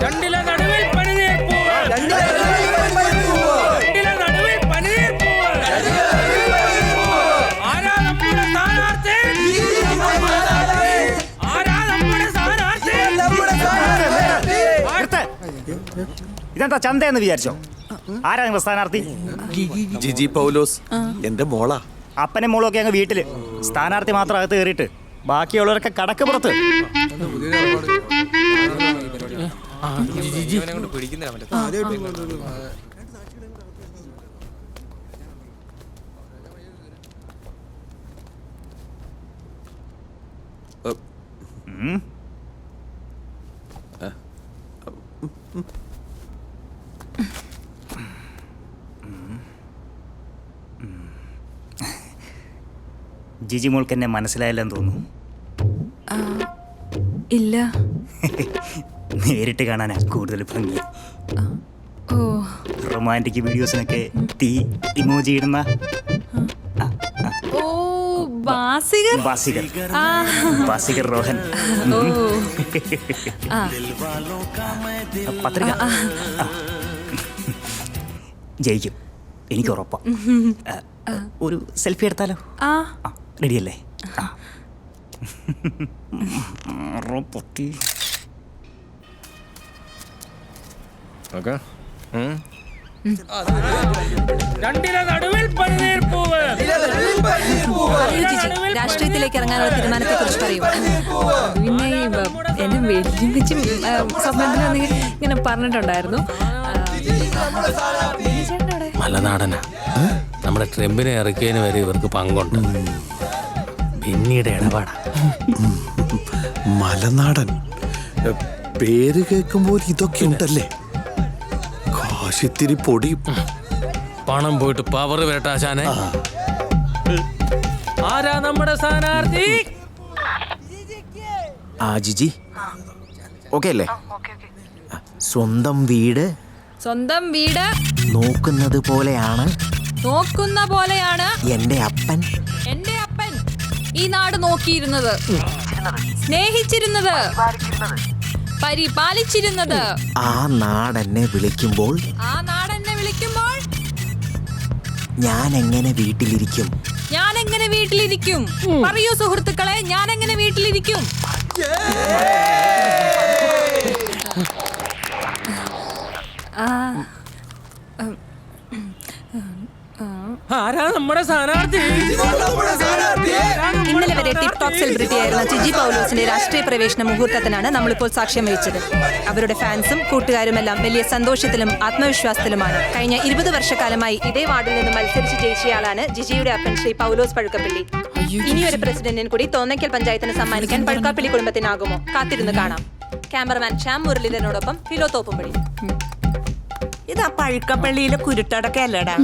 രണ്ടിലെ നടുവിൽ പനിനീർപ്പൂവ്. രണ്ടിലെ നടുവിൽ പനിനീർപ്പൂവ്. ആരാ നമ്മുടെ സ്ഥാനാർത്ഥി? ആരാ നമ്മുടെ സ്ഥാനാർത്ഥി? ഇതെന്താ ചന്തയെന്ന് വിചാരിച്ചോ? ആരാ നിങ്ങളുടെ സ്ഥാനാർത്ഥി? ജിജി പൗലോസ്. എന്റെ മോളാ. അപ്പനും മോളും ഒക്കെ അങ്ങ് വീട്ടില്, സ്ഥാനാർത്ഥി മാത്രം അകത്ത് കയറിയിട്ട് ബാക്കിയുള്ളവരൊക്കെ കടക്ക് പുറത്ത്. ജിജി മോൾക്ക് എന്നെ മനസ്സിലായില്ലെന്ന് തോന്നുന്നു. ഇല്ല. നേരിട്ട് കാണാനാ കൂടുതൽ ഭംഗി. ഓ, റൊമാൻറ്റിക് വീഡിയോസിനൊക്കെ തീ ഇമോജി ഇടുന്ന ഓ, ബാസികർ. ബാസികർ. ബാസികർ റോഹൻ. ഓ, ആ, പത്രിക ജയിക്കും, എനിക്ക് ഉറപ്പാ. ഒരു സെൽഫി എടുത്താലോ? ആ, റെഡിയല്ലേ? രണ്ടിലെ നടുവിൽ പനിനീർപ്പൂവ്. പറയൂ ജിജി, രാഷ്ട്രീയത്തിലേക്ക് ഇറങ്ങാനുള്ള തീരുമാനത്തെ കുറിച്ച് പറയൂ. പിന്നെ എന്നെ വലിയ വെച്ച് സ്വപ്നത്തിലാണെങ്കിൽ ഇങ്ങനെ പറഞ്ഞിട്ടുണ്ടായിരുന്നു. മലനാടനാ. നമ്മുടെ ട്രംപിനെ ഇറക്കിയതിന് വരെ ഇവർക്ക് പങ്കുണ്ട്. പിന്നീട് ഇടപാടാ. മലനാടൻ പേര് കേൾക്കുമ്പോൾ ഇതൊക്കെ ഉണ്ടല്ലേ? കാശിത്തിരി പൊടി. പണം പോയിട്ട് പവർ വരട്ടാശാനെ. ആരാ നമ്മുടെ സ്ഥാനാർത്ഥി? ആ ജിജി ഓക്കെ അല്ലേ? സ്വന്തം വീട് സ്വന്തം വീട് നോക്കുന്നത് പോലെയാണ് നോക്കുന്ന പോലെയാണ് എന്റെ അപ്പൻ എന്റെ അപ്പൻ ഈ നാട് നോക്കിയിരുന്നത്, സ്നേഹിച്ചിരുന്നത്, പരിപാലിച്ചിരുന്നത്. ആ നാടെന്നെ വിളിക്കുമ്പോൾ ആ നാടെന്നെ വിളിക്കുമ്പോൾ ഞാൻ എങ്ങനെ വീട്ടിലിരിക്കും? ഞാൻ എങ്ങനെ വീട്ടിലിരിക്കും? പറയൂ സുഹൃത്തുക്കളെ, ഞാൻ എങ്ങനെ വീട്ടിലിരിക്കും? ആരാ നമ്മുടെ സ്ഥാനാർത്ഥി? ഇന്നലെ വരെ ടിപ് ടോപ്പ് സെലിബ്രിറ്റി ആയിരുന്ന ജിജി പൗലോസിന്റെ രാഷ്ട്രീയ പ്രവേശന മുഹൂർത്തത്തിനാണ് നമ്മളിപ്പോൾ സാക്ഷ്യം വഹിച്ചത്. അവരുടെ ഫാൻസും കൂട്ടുകാരുമെല്ലാം വലിയ സന്തോഷത്തിലും ആത്മവിശ്വാസത്തിലുമാണ്. കഴിഞ്ഞ 20 വർഷക്കാലമായി ഇതേ വാർഡിൽ നിന്ന് മത്സരിച്ച് ജയിച്ചയാളാണ് ജിജിയുടെ അപ്പൻ ശ്രീ പൗലോസ് പഴുക്കപ്പള്ളി. ഇനിയൊരു പ്രസിഡന്റിന് കൂടി തോന്നയ്ക്കൽ പഞ്ചായത്തിന് സമ്മാനിക്കാൻ പഴുക്കാപ്പള്ളി കുടുംബത്തിനാകുമോ? കാത്തിരുന്ന് കാണാം. ക്യാമറമാൻ ശ്യാം മുരളീധരനോടൊപ്പം ഫിലോ തോപ്പുംപടി. ഇതാ പഴുക്കപ്പള്ളിയിലെ കുരുട്ടടക്കല്ലടാ.